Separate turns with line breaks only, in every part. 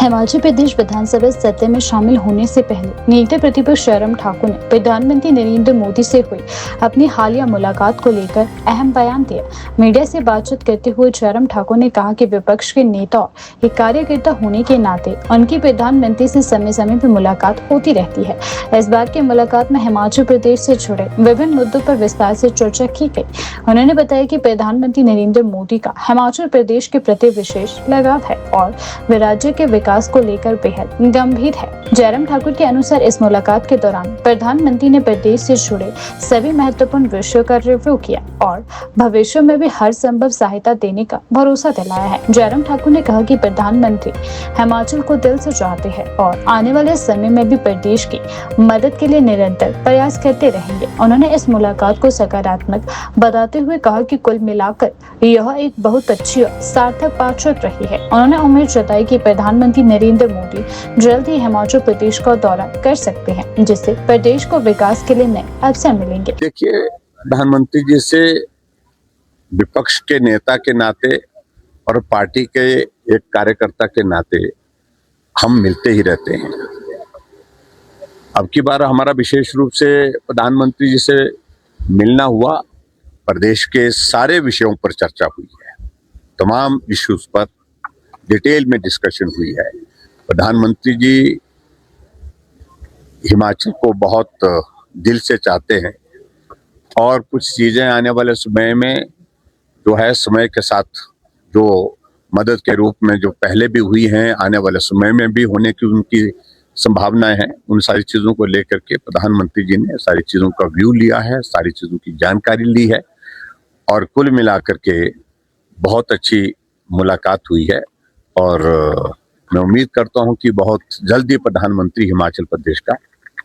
हिमाचल प्रदेश विधानसभा सत्र में शामिल होने से पहले नेता प्रतिपक्ष जयराम ठाकुर ने प्रधानमंत्री नरेंद्र मोदी से हुई अपनी हालिया मुलाकात को लेकर अहम बयान दिया। मीडिया से बातचीत करते हुए जयराम ठाकुर ने कहा कि विपक्ष के नेता और एक कार्यकर्ता होने के नाते उनकी प्रधानमंत्री से समय समय पर मुलाकात होती रहती है। इस बार की मुलाकात में हिमाचल प्रदेश से जुड़े विभिन्न मुद्दों पर विस्तार से चर्चा की गई। उन्होंने बताया कि प्रधानमंत्री नरेंद्र मोदी का हिमाचल प्रदेश के प्रति विशेष लगाव है और वे राज्य के विकास को लेकर बेहद गंभीर है। जयराम ठाकुर के अनुसार इस मुलाकात के दौरान प्रधानमंत्री ने प्रदेश से जुड़े सभी महत्वपूर्ण विषयों का रिव्यू किया और भविष्य में भी हर संभव सहायता देने का भरोसा दिलाया है। जयराम ठाकुर ने कहा कि प्रधानमंत्री हिमाचल को दिल से चाहते हैं और आने वाले समय में भी प्रदेश की मदद के लिए निरंतर प्रयास करते रहेंगे। उन्होंने इस मुलाकात को सकारात्मक बताते हुए कहा कि कुल मिलाकर यह एक बहुत अच्छी और सार्थक बातचीत रही है। उन्होंने उम्मीद जताई कि प्रधानमंत्री नरेंद्र मोदी जल्द ही हिमाचल प्रदेश का दौरा कर सकते हैं, जिससे प्रदेश को विकास के लिए नए अवसर मिलेंगे।
देखिए, प्रधानमंत्री जी से विपक्ष के नेता के नाते और पार्टी के एक कार्यकर्ता के नाते हम मिलते ही रहते हैं। अब की बार हमारा विशेष रूप से प्रधानमंत्री जी से मिलना हुआ। प्रदेश के सारे विषयों पर चर्चा हुई है, तमाम इश्यूज पर डिटेल में डिस्कशन हुई है। प्रधानमंत्री जी हिमाचल को बहुत दिल से चाहते हैं और कुछ चीजें आने वाले समय में जो है समय के साथ जो मदद के रूप में जो पहले भी हुई हैं, आने वाले समय में भी होने की उनकी संभावनाएं हैं। उन सारी चीजों को लेकर के प्रधानमंत्री जी ने सारी चीजों का व्यू लिया है, सारी चीजों की जानकारी ली है और कुल मिलाकर के बहुत अच्छी मुलाकात हुई है। और मैं उम्मीद करता हूं कि बहुत जल्दी प्रधानमंत्री हिमाचल प्रदेश का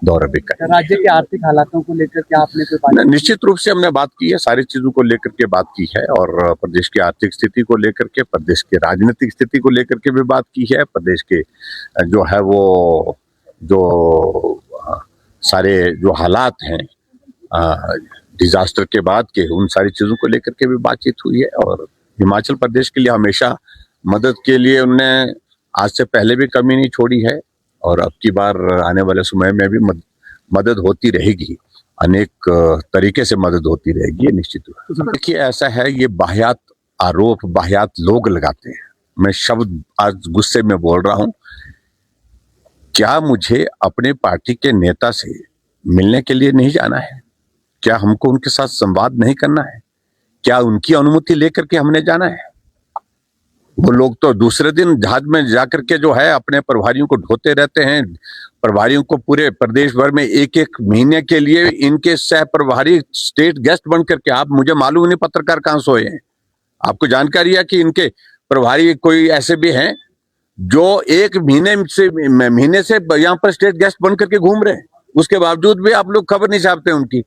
दौरा भी करें।
राज्य के आर्थिक हालातों को लेकर क्या आपने कोई बात?
निश्चित रूप से हमने बात की है, सारी चीजों को लेकर के बात की है और प्रदेश की आर्थिक स्थिति को लेकर के, प्रदेश की राजनीतिक स्थिति को लेकर के भी बात की है। प्रदेश के जो है वो जो सारे जो हालात हैं डिजास्टर के बाद के, उन सारी चीजों को लेकर के भी बातचीत हुई है। और हिमाचल प्रदेश के लिए हमेशा मदद के लिए उन्होंने आज से पहले भी कमी नहीं छोड़ी है और अब की बार आने वाले समय में भी मदद होती रहेगी, अनेक तरीके से मदद होती रहेगी निश्चित रूप से। देखिए, ऐसा है, ये बाहियात आरोप बाहियात लोग लगाते हैं। मैं शब्द आज गुस्से में बोल रहा हूं। क्या मुझे अपने पार्टी के नेता से मिलने के लिए नहीं जाना है? क्या हमको उनके साथ संवाद नहीं करना है? क्या उनकी अनुमति लेकर के हमने जाना है? वो लोग तो दूसरे दिन जहाज में जाकर के जो है अपने प्रभारियों को ढोते रहते हैं। प्रभारियों को पूरे प्रदेश भर में एक एक महीने के लिए इनके सह प्रभारी स्टेट गेस्ट बन करके, आप मुझे मालूम नहीं पत्रकार कहां सोए हैं, आपको जानकारी है कि इनके प्रभारी कोई ऐसे भी हैं जो एक महीने से यहाँ पर स्टेट गेस्ट बन करके घूम रहे हैं, उसके बावजूद भी आप लोग खबर नहीं छापते उनकी।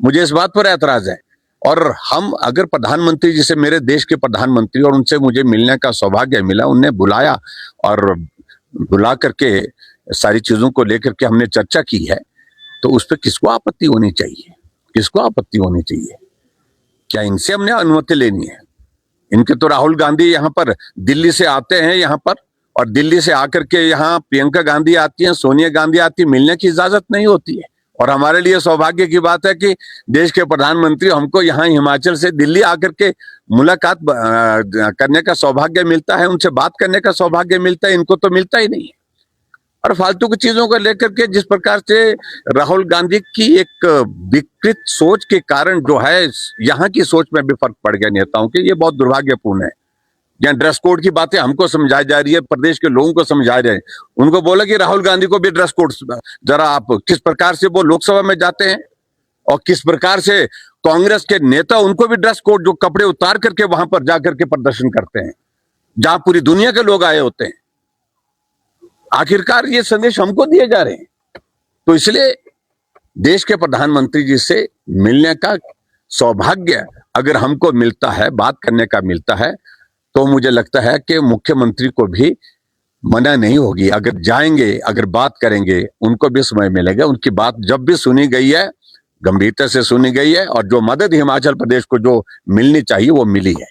मुझे इस बात पर ऐतराज है। और हम अगर प्रधानमंत्री जी से, मेरे देश के प्रधानमंत्री, और उनसे मुझे मिलने का सौभाग्य मिला, उन्हें बुलाया और बुला करके सारी चीजों को लेकर के हमने चर्चा की है, तो उस पर किसको आपत्ति होनी चाहिए? किसको आपत्ति होनी चाहिए? क्या इनसे हमने अनुमति लेनी है? इनके तो राहुल गांधी यहाँ पर दिल्ली से आते हैं यहाँ पर, और दिल्ली से आकर के यहाँ प्रियंका गांधी आती है, सोनिया गांधी आती है, मिलने की इजाजत नहीं होती है। और हमारे लिए सौभाग्य की बात है कि देश के प्रधानमंत्री हमको यहाँ हिमाचल से दिल्ली आकर के मुलाकात करने का सौभाग्य मिलता है, उनसे बात करने का सौभाग्य मिलता है। इनको तो मिलता ही नहीं है। और फालतू की चीजों को लेकर के जिस प्रकार से राहुल गांधी की एक विकृत सोच के कारण जो है यहाँ की सोच में भी फर्क पड़ गया नेताओं के, ये बहुत दुर्भाग्यपूर्ण है। यहाँ ड्रेस कोड की बातें हमको समझाई जा रही है, प्रदेश के लोगों को समझा रहे हैं। उनको बोला कि राहुल गांधी को भी ड्रेस कोड, जरा आप किस प्रकार से वो लोकसभा में जाते हैं और किस प्रकार से कांग्रेस के नेता उनको भी ड्रेस कोड, जो कपड़े उतार करके वहां पर जाकर के प्रदर्शन करते हैं जहां पूरी दुनिया के लोग आए होते हैं। आखिरकार ये संदेश हमको दिए जा रहे हैं। तो इसलिए देश के प्रधानमंत्री जी से मिलने का सौभाग्य अगर हमको मिलता है, बात करने का मिलता है, तो मुझे लगता है कि मुख्यमंत्री को भी मना नहीं होगी। अगर जाएंगे, अगर बात करेंगे, उनको भी समय मिलेगा। उनकी बात जब भी सुनी गई है, गंभीरता से सुनी गई है और जो मदद हिमाचल प्रदेश को जो मिलनी चाहिए वो मिली है।